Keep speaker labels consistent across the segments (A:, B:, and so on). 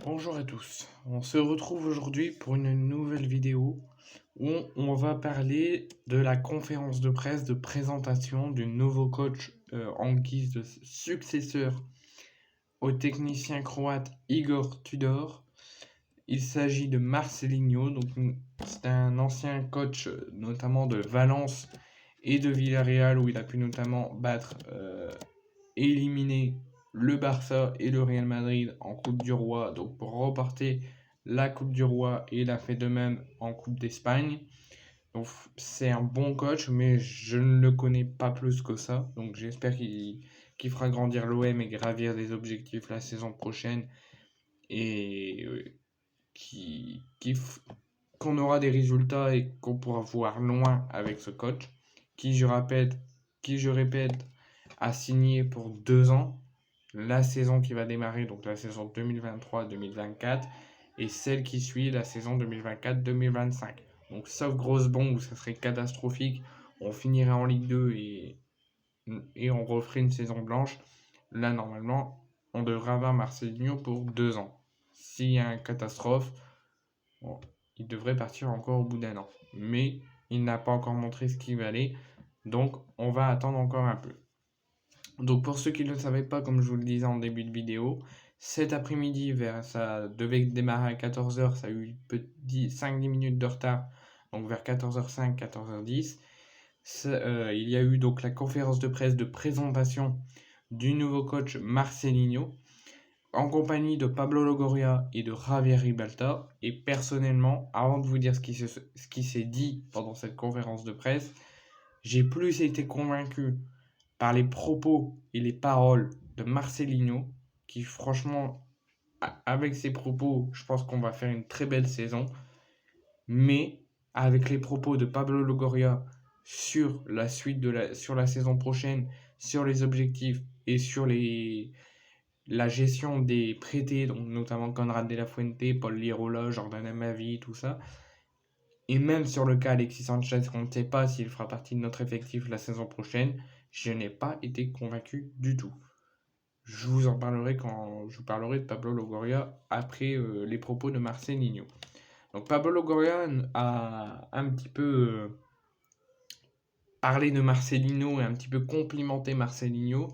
A: Bonjour à tous, on se retrouve aujourd'hui pour une nouvelle vidéo où on va parler de la conférence de presse de présentation du nouveau coach en guise de successeur au technicien croate Igor Tudor. Il s'agit de Marcelinho, donc c'est un ancien coach notamment de Valence et de Villarreal où il a pu notamment éliminer le Barça et le Real Madrid en Coupe du Roi, donc pour reporter la Coupe du Roi, et il a fait de même en Coupe d'Espagne. Donc c'est un bon coach, mais je ne le connais pas plus que ça. Donc j'espère qu'il fera grandir l'OM et gravir des objectifs la saison prochaine et qu'on aura des résultats et qu'on pourra voir loin avec ce coach qui, je répète, a signé pour 2 ans la saison qui va démarrer, donc la saison 2023-2024, et celle qui suit, la saison 2024-2025. Donc sauf grosse bombe où ça serait catastrophique, on finirait en Ligue 2 et on referait une saison blanche. Là, normalement, on devrait avoir Marcelinho pour 2 ans. S'il y a une catastrophe, bon, il devrait partir encore au bout d'un an. Mais il n'a pas encore montré ce qu'il valait, donc on va attendre encore un peu. Donc pour ceux qui ne le savaient pas, comme je vous le disais en début de vidéo, cet après-midi, ça devait démarrer à 14h, ça a eu 5-10 minutes de retard, donc vers 14h05, 14h10. Il y a eu donc la conférence de presse de présentation du nouveau coach Marcelinho, en compagnie de Pablo Longoria et de Javier Ribalta. Et personnellement, avant de vous dire ce qui s'est dit pendant cette conférence de presse, j'ai plus été convaincu par les propos et les paroles de Marcelinho, qui franchement, avec ses propos, je pense qu'on va faire une très belle saison. Mais avec les propos de Pablo Longoria sur la suite sur la saison prochaine, sur les objectifs et sur la gestion des prêtés, donc notamment Conrad de la Fuente, Paul Lirola, Jordan Amavi, tout ça, et même sur le cas Alexis Sanchez, on ne sait pas s'il fera partie de notre effectif la saison prochaine, je n'ai pas été convaincu du tout. Je vous en parlerai quand je vous parlerai de Pablo Longoria après les propos de Marcelinho. Donc Pablo Longoria a un petit peu parlé de Marcelinho et un petit peu complimenté Marcelinho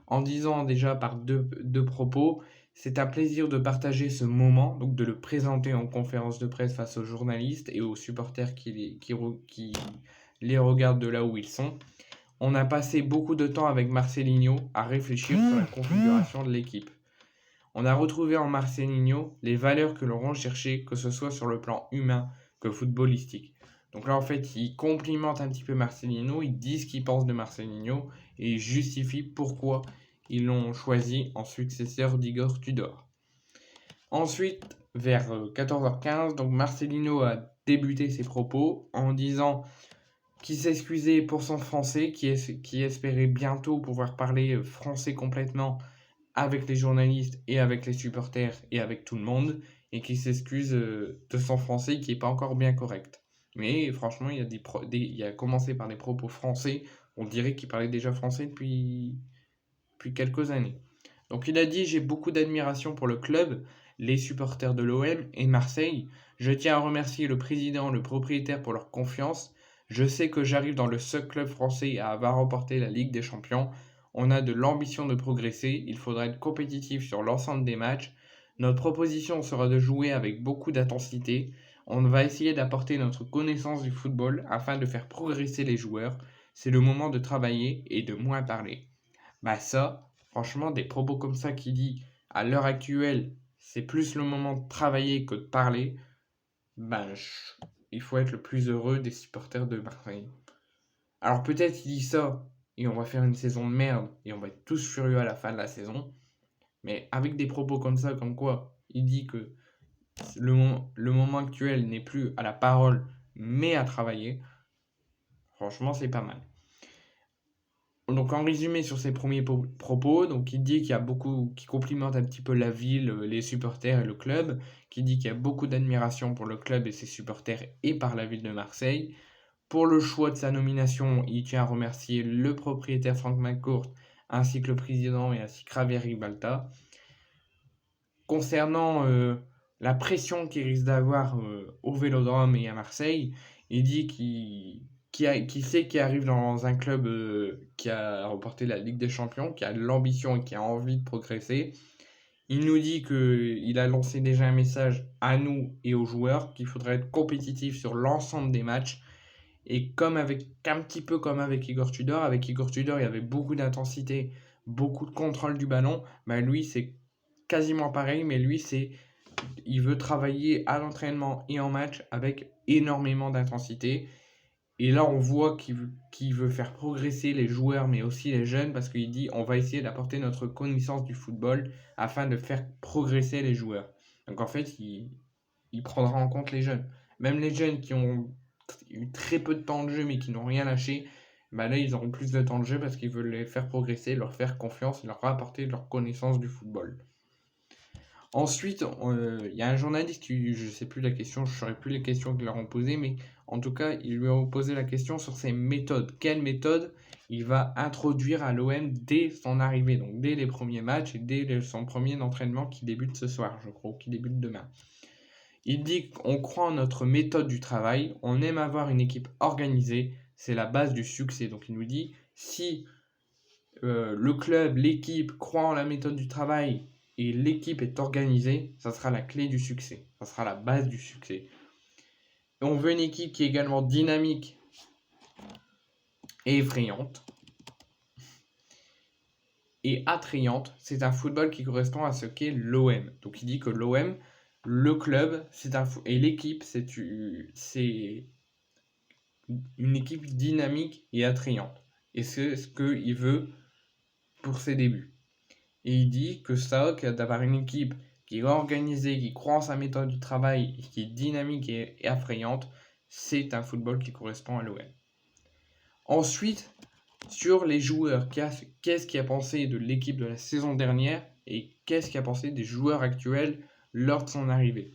A: en disant déjà par deux propos: c'est un plaisir de partager ce moment, donc de le présenter en conférence de presse face aux journalistes et aux supporters qui les regardent de là où ils sont. On a passé beaucoup de temps avec Marcelinho à réfléchir sur la configuration de l'équipe. On a retrouvé en Marcelinho les valeurs que l'on recherchait, que ce soit sur le plan humain que footballistique. Donc là, en fait, il complimente un petit peu Marcelinho, il dit ce qu'il pense de Marcelinho et il justifie pourquoi ils l'ont choisi en successeur d'Igor Tudor. Ensuite, vers 14h15, donc Marcelinho a débuté ses propos en disant qu'il s'excusait pour son français, qui espérait bientôt pouvoir parler français complètement avec les journalistes et avec les supporters et avec tout le monde, et qui s'excuse de son français qui n'est pas encore bien correct. Mais franchement, il a commencé par des propos français, on dirait qu'il parlait déjà français depuis quelques années. Donc il a dit: j'ai beaucoup d'admiration pour le club, les supporters de l'OM et Marseille. Je tiens à remercier le président, le propriétaire pour leur confiance. Je sais que j'arrive dans le seul club français à avoir remporté la Ligue des Champions. On a de l'ambition de progresser, il faudra être compétitif sur l'ensemble des matchs. Notre proposition sera de jouer avec beaucoup d'intensité. On va essayer d'apporter notre connaissance du football afin de faire progresser les joueurs. C'est le moment de travailler et de moins parler. Bah ça, franchement, des propos comme ça qui dit à l'heure actuelle, c'est plus le moment de travailler que de parler, ben il faut être le plus heureux des supporters de Marseille. Alors peut-être il dit ça et on va faire une saison de merde et on va être tous furieux à la fin de la saison, mais avec des propos comme ça, comme quoi il dit que le moment actuel n'est plus à la parole mais à travailler, franchement c'est pas mal. Donc en résumé sur ses premiers propos, donc il dit qu'il y a beaucoup, qui complimente un petit peu la ville, les supporters et le club, qui dit qu'il y a beaucoup d'admiration pour le club et ses supporters et par la ville de Marseille. Pour le choix de sa nomination, il tient à remercier le propriétaire Franck McCourt, ainsi que le président et ainsi que Javier Ribalta. concernant la pression qu'il risque d'avoir au Vélodrome et à Marseille, il dit qu'il sait qu'il arrive dans un club qui a remporté la Ligue des Champions, qui a de l'ambition et qui a envie de progresser. Il nous dit qu'il a lancé déjà un message à nous et aux joueurs qu'il faudrait être compétitif sur l'ensemble des matchs. Et un petit peu comme avec Igor Tudor, il y avait beaucoup d'intensité, beaucoup de contrôle du ballon. Bah lui, c'est quasiment pareil, mais lui, il veut travailler à l'entraînement et en match avec énormément d'intensité. Et là, on voit qu'il veut faire progresser les joueurs, mais aussi les jeunes, parce qu'il dit on va essayer d'apporter notre connaissance du football afin de faire progresser les joueurs. Donc en fait, il prendra en compte les jeunes. Même les jeunes qui ont eu très peu de temps de jeu, mais qui n'ont rien lâché, bah là, ils auront plus de temps de jeu parce qu'ils veulent les faire progresser, leur faire confiance, leur apporter leur connaissance du football. Ensuite, il y a un journaliste qui, je ne sais plus la question, je ne saurais plus les questions qu'ils leur ont posées, mais en tout cas, ils lui ont posé la question sur ses méthodes. Quelle méthode il va introduire à l'OM dès son arrivée, donc dès les premiers matchs et dès son premier entraînement qui débute ce soir, je crois, ou qui débute demain. Il dit qu'on croit en notre méthode du travail, on aime avoir une équipe organisée, c'est la base du succès. Donc il nous dit, si le club, l'équipe croit en la méthode du travail et l'équipe est organisée, ça sera la clé du succès, ça sera la base du succès. Et on veut une équipe qui est également dynamique et effrayante. Et attrayante, c'est un football qui correspond à ce qu'est l'OM. Donc il dit que l'OM, le club, et l'équipe, c'est une équipe dynamique et attrayante. Et c'est ce qu'il veut pour ses débuts. Et il dit que ça, d'avoir une équipe qui est organisée, qui croit en sa méthode du travail, qui est dynamique et attrayante, c'est un football qui correspond à l'OM. Ensuite, sur les joueurs, qu'est-ce qu'il a pensé de l'équipe de la saison dernière et qu'est-ce qu'il a pensé des joueurs actuels lors de son arrivée.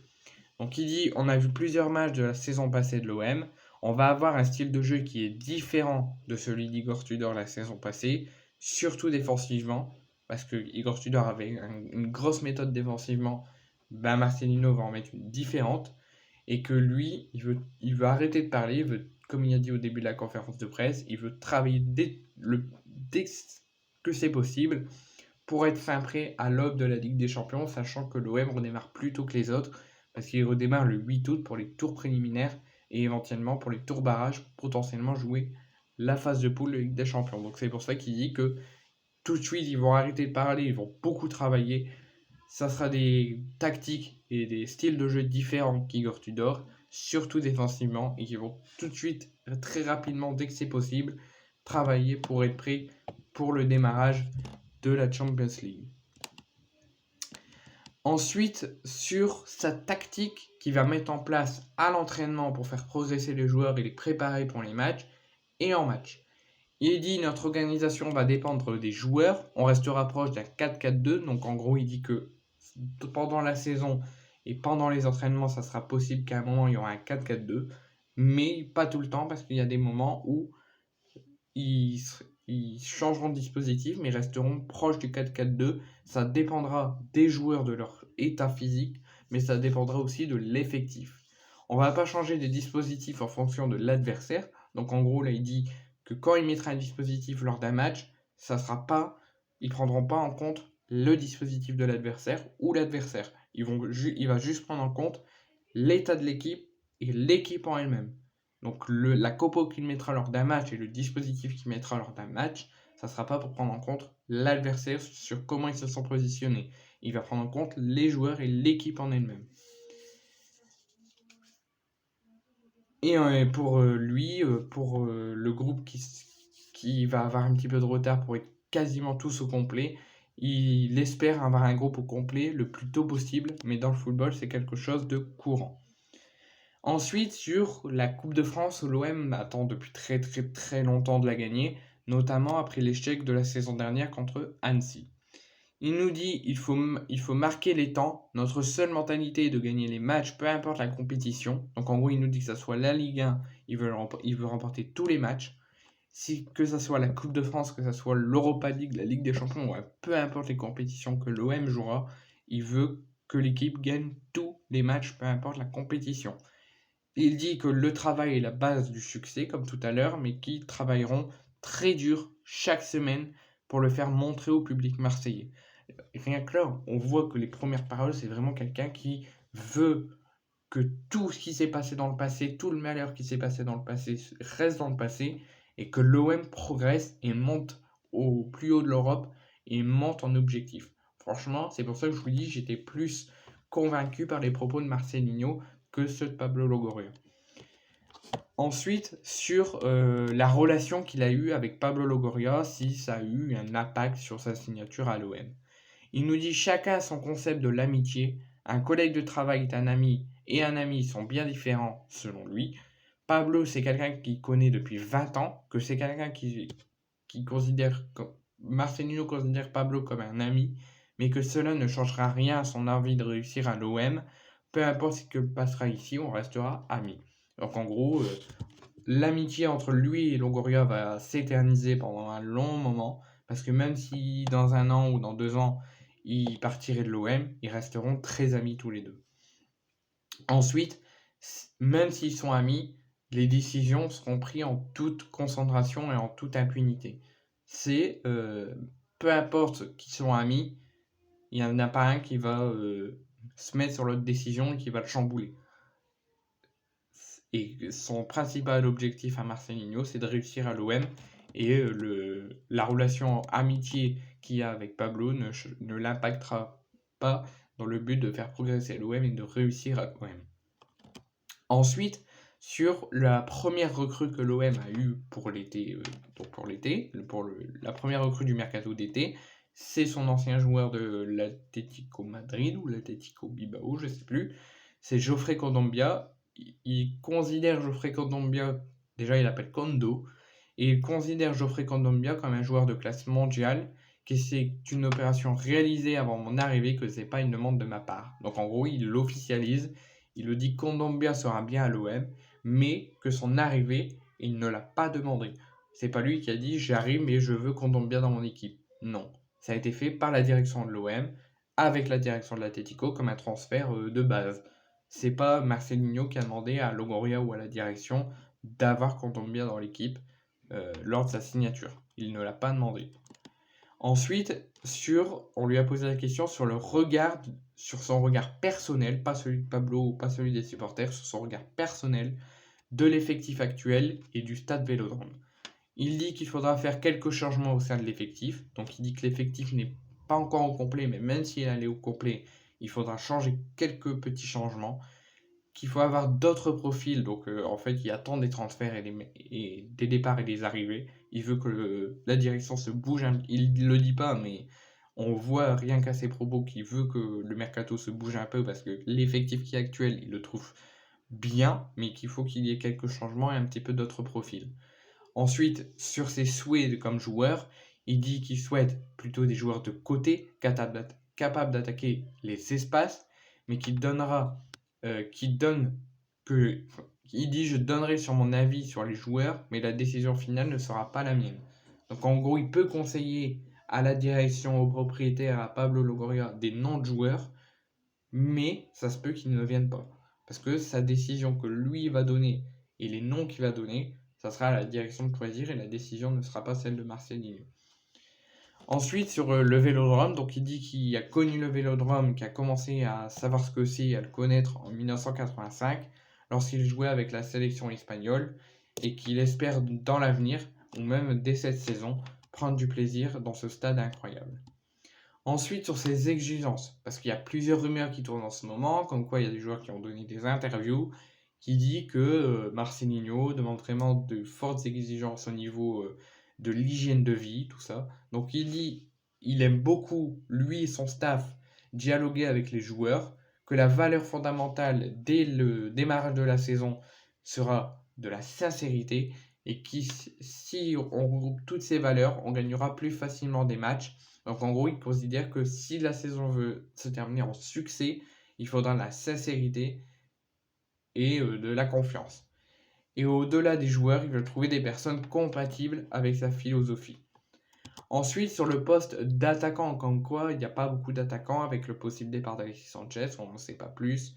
A: Donc il dit, on a vu plusieurs matchs de la saison passée de l'OM, on va avoir un style de jeu qui est différent de celui d'Igor Tudor la saison passée, surtout défensivement, parce que Igor Tudor avait une grosse méthode défensivement, Marcelino va en mettre une différente, et que lui, il veut arrêter de parler, comme il a dit au début de la conférence de presse, il veut travailler dès que c'est possible pour être fin prêt à l'aube de la Ligue des Champions, sachant que l'OM redémarre plus tôt que les autres, parce qu'il redémarre le 8 août pour les tours préliminaires et éventuellement pour les tours barrages, pour potentiellement jouer la phase de poule de Ligue des Champions. Donc c'est pour ça qu'il dit que tout de suite, ils vont arrêter de parler, ils vont beaucoup travailler. Ça sera des tactiques et des styles de jeu différents qu'Igor Tudor, surtout défensivement, et qui vont tout de suite, très rapidement, dès que c'est possible, travailler pour être prêt pour le démarrage de la Champions League. Ensuite, sur sa tactique qu'il va mettre en place à l'entraînement pour faire progresser les joueurs et les préparer pour les matchs et en match. Il dit notre organisation va dépendre des joueurs, on restera proche d'un 4-4-2, donc en gros il dit que pendant la saison et pendant les entraînements ça sera possible qu'à un moment il y aura un 4-4-2, mais pas tout le temps parce qu'il y a des moments où ils changeront de dispositif mais resteront proches du 4-4-2, ça dépendra des joueurs, de leur état physique, mais ça dépendra aussi de l'effectif. On va pas changer de dispositif en fonction de l'adversaire, donc en gros là il dit que quand il mettra un dispositif lors d'un match, ils prendront pas en compte le dispositif de l'adversaire ou l'adversaire. Il va juste prendre en compte l'état de l'équipe et l'équipe en elle-même. Donc la compo qu'il mettra lors d'un match et le dispositif qu'il mettra lors d'un match, ça ne sera pas pour prendre en compte l'adversaire sur comment ils se sont positionnés. Il va prendre en compte les joueurs et l'équipe en elle-même. Et pour lui, pour le groupe qui va avoir un petit peu de retard pour être quasiment tous au complet, il espère avoir un groupe au complet le plus tôt possible, mais dans le football, c'est quelque chose de courant. Ensuite, sur la Coupe de France, l'OM attend depuis très très très longtemps de la gagner, notamment après l'échec de la saison dernière contre Annecy. Il nous dit il faut marquer les temps. Notre seule mentalité est de gagner les matchs, peu importe la compétition. Donc en gros, il nous dit que ça soit la Ligue 1, il veut remporter tous les matchs. Que ça soit la Coupe de France, que ça soit l'Europa League, la Ligue des Champions, peu importe les compétitions que l'OM jouera, il veut que l'équipe gagne tous les matchs, peu importe la compétition. Il dit que le travail est la base du succès, comme tout à l'heure, mais qu'ils travailleront très dur chaque semaine pour le faire montrer au public marseillais. Rien que là, on voit que les premières paroles, c'est vraiment quelqu'un qui veut que tout ce qui s'est passé dans le passé, tout le malheur qui s'est passé dans le passé reste dans le passé et que l'OM progresse et monte au plus haut de l'Europe et monte en objectif. Franchement, c'est pour ça que je vous dis, j'étais plus convaincu par les propos de Marcelinho que ceux de Pablo Longoria. Ensuite, sur la relation qu'il a eue avec Pablo Longoria, si ça a eu un impact sur sa signature à l'OM. Il nous dit chacun a son concept de l'amitié. Un collègue de travail est un ami et un ami sont bien différents selon lui. Pablo, c'est quelqu'un qui connaît depuis 20 ans, que c'est quelqu'un qui considère, Marcelino considère Pablo comme un ami, mais que cela ne changera rien à son envie de réussir à l'OM. Peu importe ce que passera ici, on restera amis. Donc en gros, l'amitié entre lui et Longoria va s'éterniser pendant un long moment, parce que même si dans 1 an ou dans 2 ans, ils partiraient de l'OM, ils resteront très amis tous les deux. Ensuite, même s'ils sont amis, les décisions seront prises en toute concentration et en toute impunité. C'est, peu importe qu'ils sont amis, il n'y en a pas un qui va se mettre sur l'autre décision et qui va le chambouler. Et son principal objectif à Marcelinho, c'est de réussir à l'OM. Et la relation amitié qu'il y a avec Pablo ne l'impactera pas dans le but de faire progresser l'OM et de réussir à l'OM. Ensuite, sur la première recrue que l'OM a eue pour l'été, la première recrue du mercato d'été, c'est son ancien joueur de l'Atlético Madrid ou l'Atlético Bilbao, je ne sais plus. C'est Geoffrey Kondogbia. Il considère Geoffrey Kondogbia, déjà il l'appelle Kondo, et il considère Geoffrey Kondogbia comme un joueur de classe mondiale, que c'est une opération réalisée avant mon arrivée, que c'est pas une demande de ma part. Donc en gros, il l'officialise, il le dit Kondogbia sera bien à l'OM, mais que son arrivée, il ne l'a pas demandé. C'est pas lui qui a dit j'arrive mais je veux Kondogbia dans mon équipe. Non, ça a été fait par la direction de l'OM, avec la direction de l'Atlético comme un transfert de base. C'est pas Marcelinho qui a demandé à Longoria ou à la direction d'avoir Kondogbia dans l'équipe lors de sa signature. Il ne l'a pas demandé. Ensuite, on lui a posé la question sur sur son regard personnel, pas celui de Pablo ou pas celui des supporters, sur son regard personnel de l'effectif actuel et du stade Vélodrome. Il dit qu'il faudra faire quelques changements au sein de l'effectif. Donc il dit que l'effectif n'est pas encore au complet, mais même s'il allait au complet, il faudra changer quelques petits changements. Qu'il faut avoir d'autres profils. Donc en fait, il attend des transferts et des départs et des arrivées. Il veut que la direction se bouge. Il ne le dit pas, mais on voit rien qu'à ses propos qu'il veut que le mercato se bouge un peu parce que l'effectif qui est actuel, il le trouve bien, mais qu'il faut qu'il y ait quelques changements et un petit peu d'autres profils. Ensuite, sur ses souhaits comme joueur, il dit qu'il souhaite plutôt des joueurs de côté, capables d'attaquer les espaces, mais il dit je donnerai sur mon avis sur les joueurs, mais la décision finale ne sera pas la mienne. Donc en gros, il peut conseiller à la direction, au propriétaire, à Pablo Longoria des noms de joueurs, mais ça se peut qu'ils ne viennent pas. Parce que sa décision que lui va donner et les noms qu'il va donner, ça sera à la direction de choisir et la décision ne sera pas celle de Marcelinho. Ensuite, sur le Vélodrome, donc il dit qu'il a connu le Vélodrome, qu'il a commencé à savoir ce que c'est et à le connaître en 1985, lorsqu'il jouait avec la sélection espagnole, et qu'il espère dans l'avenir, ou même dès cette saison, prendre du plaisir dans ce stade incroyable. Ensuite, sur ses exigences, parce qu'il y a plusieurs rumeurs qui tournent en ce moment, comme quoi il y a des joueurs qui ont donné des interviews, qui dit que Marcelinho demande vraiment de fortes exigences au niveau de l'hygiène de vie, tout ça. Donc il dit, il aime beaucoup, lui et son staff, dialoguer avec les joueurs, que la valeur fondamentale dès le démarrage de la saison sera de la sincérité, et que si on regroupe toutes ces valeurs, on gagnera plus facilement des matchs. Donc en gros, il considère que si la saison veut se terminer en succès, il faudra de la sincérité et de la confiance. Et au-delà des joueurs, il veut trouver des personnes compatibles avec sa philosophie. Ensuite, sur le poste d'attaquant, comme quoi il n'y a pas beaucoup d'attaquants avec le possible départ d'Alexis Sanchez, on ne sait pas plus.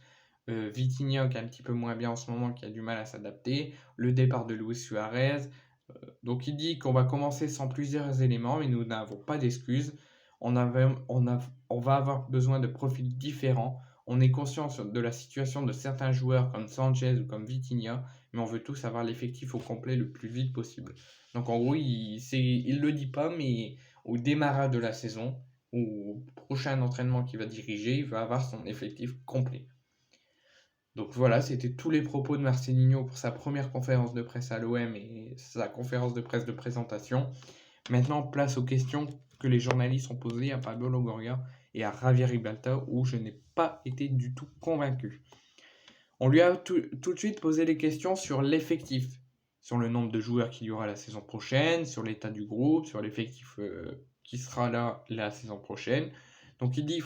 A: Vitinha qui est un petit peu moins bien en ce moment, qui a du mal à s'adapter. Le départ de Luis Suarez. Donc il dit qu'on va commencer sans plusieurs éléments, mais nous n'avons pas d'excuses. On va avoir besoin de profils différents. On est conscient de la situation de certains joueurs comme Sanchez ou comme Vitinha, mais on veut tous avoir l'effectif au complet le plus vite possible. Donc en gros, il le dit pas, mais au démarrage de la saison, ou au prochain entraînement qu'il va diriger, il va avoir son effectif complet. Donc voilà, c'était tous les propos de Marcelinho pour sa première conférence de presse à l'OM et sa conférence de presse de présentation. Maintenant, place aux questions que les journalistes ont posées à Pablo Longoria et à Javier Ribalta, où je n'ai pas été du tout convaincu. On lui a tout de suite posé des questions sur l'effectif, sur le nombre de joueurs qu'il y aura la saison prochaine, sur l'état du groupe, sur l'effectif qui sera là la saison prochaine. Donc il dit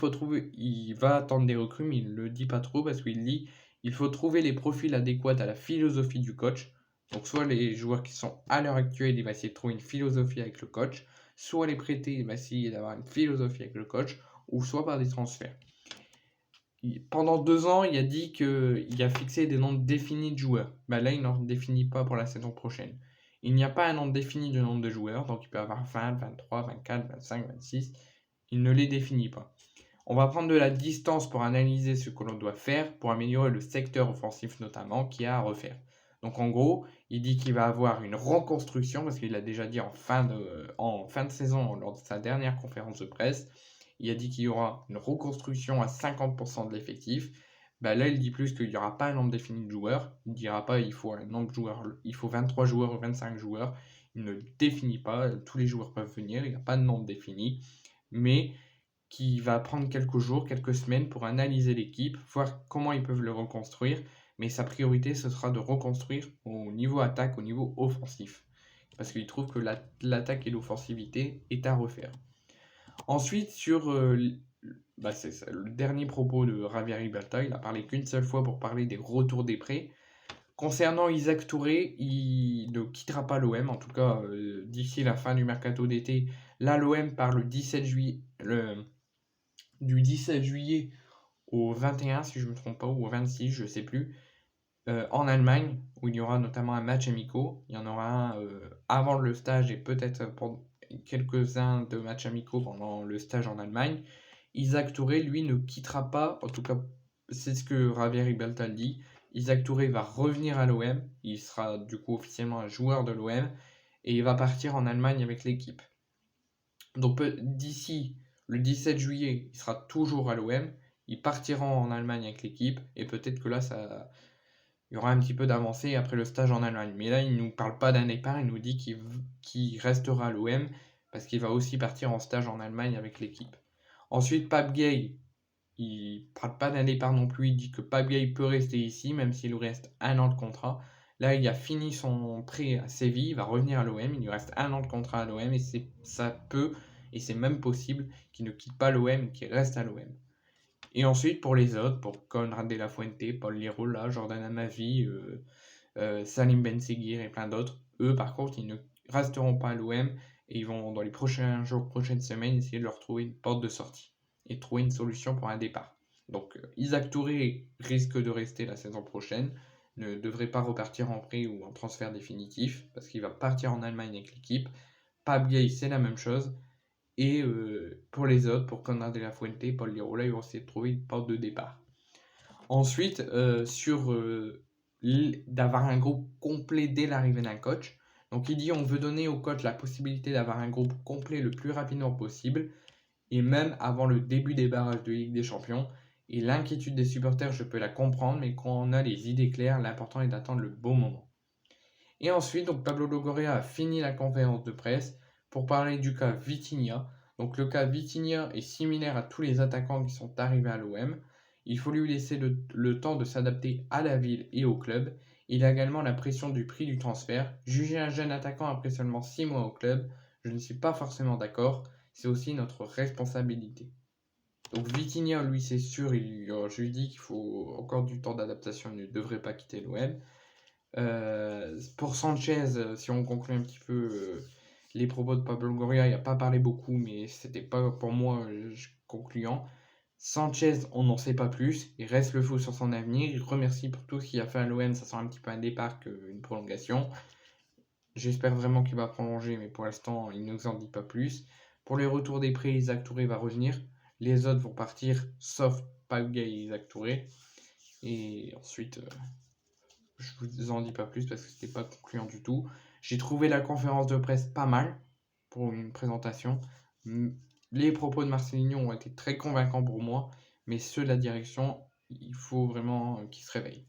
A: il va attendre des recrues, mais il ne le dit pas trop parce qu'il dit il faut trouver les profils adéquats à la philosophie du coach. Donc soit les joueurs qui sont à l'heure actuelle, il va essayer de trouver une philosophie avec le coach, soit les prêter, il va essayer d'avoir une philosophie avec le coach, ou soit par des transferts. Pendant 2 ans, il a dit qu'il a fixé des nombres définis de joueurs. Là, il n'en définit pas pour la saison prochaine. Il n'y a pas un nombre défini de nombre de joueurs, donc il peut avoir 20, 23, 24, 25, 26. Il ne les définit pas. On va prendre de la distance pour analyser ce que l'on doit faire pour améliorer le secteur offensif notamment qui a à refaire. Donc en gros, il dit qu'il va avoir une reconstruction parce qu'il l'a déjà dit en fin de saison lors de sa dernière conférence de presse. Il a dit qu'il y aura une reconstruction à 50% de l'effectif. Là, il dit plus qu'il n'y aura pas un nombre défini de joueurs. Il ne dira pas il faut un nombre de joueurs, il faut 23 joueurs ou 25 joueurs. Il ne définit pas, tous les joueurs peuvent venir, il n'y a pas de nombre défini. Mais qui va prendre quelques jours, quelques semaines pour analyser l'équipe, voir comment ils peuvent le reconstruire. Mais sa priorité, ce sera de reconstruire au niveau attaque, au niveau offensif. Parce qu'il trouve que l'attaque et l'offensivité est à refaire. Ensuite, c'est ça, le dernier propos de Javier Ribalta, il a parlé qu'une seule fois pour parler des retours des prêts. Concernant Isaac Touré, il ne quittera pas l'OM, en tout cas d'ici la fin du mercato d'été. Là, l'OM part du 17 juillet au 21, si je ne me trompe pas, ou au 26, je ne sais plus, en Allemagne, où il y aura notamment un match amicaux. Il y en aura un avant le stage et peut-être pour quelques-uns de matchs amicaux pendant le stage en Allemagne. Isaac Touré, lui, ne quittera pas, en tout cas, c'est ce que Javier Ribalta dit. Isaac Touré va revenir à l'OM, il sera du coup officiellement un joueur de l'OM, et il va partir en Allemagne avec l'équipe. Donc d'ici le 17 juillet, il sera toujours à l'OM, il partira en Allemagne avec l'équipe, et peut-être que là, il y aura un petit peu d'avancée après le stage en Allemagne. Mais là, il ne nous parle pas d'un départ, il nous dit qu'il restera à l'OM, parce qu'il va aussi partir en stage en Allemagne avec l'équipe. Ensuite, Pape Gueye, il ne parle pas d'un départ non plus, il dit que Pape Gueye peut rester ici, même s'il lui reste 1 an de contrat. Là, il a fini son prêt à Séville, il va revenir à l'OM, il lui reste 1 an de contrat à l'OM, et ça peut, et c'est même possible, qu'il ne quitte pas l'OM, qu'il reste à l'OM. Et ensuite, pour les autres, pour Konrad de la Fuente, Paul Lirola, Jordan Amavi, Salim Ben Seguir et plein d'autres, eux, par contre, ils ne resteront pas à l'OM, et ils vont, dans les prochains jours, prochaines semaines, essayer de leur trouver une porte de sortie et trouver une solution pour un départ. Donc Isaac Touré risque de rester la saison prochaine, ne devrait pas repartir en prêt ou en transfert définitif, parce qu'il va partir en Allemagne avec l'équipe. Pape Gueye, c'est la même chose. Et pour les autres, pour Konrad de la Fuente, Paul Lirola, ils vont essayer de trouver une porte de départ. Ensuite, d'avoir un groupe complet dès l'arrivée d'un coach. Donc il dit on veut donner au coach la possibilité d'avoir un groupe complet le plus rapidement possible, et même avant le début des barrages de Ligue des Champions. Et l'inquiétude des supporters, je peux la comprendre, mais quand on a les idées claires, l'important est d'attendre le bon moment. Et ensuite, donc Pablo Longoria a fini la conférence de presse pour parler du cas Vitinha. Donc le cas Vitinha est similaire à tous les attaquants qui sont arrivés à l'OM. Il faut lui laisser le temps de s'adapter à la ville et au club. Il a également la pression du prix du transfert. Juger un jeune attaquant après seulement 6 mois au club, je ne suis pas forcément d'accord. C'est aussi notre responsabilité. Donc Vitinha, lui, c'est sûr, je lui dis qu'il faut encore du temps d'adaptation, il ne devrait pas quitter l'OM. Pour Sanchez, si on conclut un petit peu, Les propos de Pablo Longoria, il a pas parlé beaucoup, mais c'était pas pour moi concluant. Sanchez, on n'en sait pas plus. Il reste le fou sur son avenir. Il remercie pour tout ce qu'il a fait à l'OM. Ça sent un petit peu un départ qu'une prolongation. J'espère vraiment qu'il va prolonger, mais pour l'instant, il ne nous en dit pas plus. Pour les retours des prêts, Isaac Touré va revenir. Les autres vont partir, sauf Pagay et Isaac Touré. Et ensuite, je vous en dis pas plus parce que c'était pas concluant du tout. J'ai trouvé la conférence de presse pas mal pour une présentation. Les propos de Marcelinho ont été très convaincants pour moi, mais ceux de la direction, il faut vraiment qu'ils se réveillent.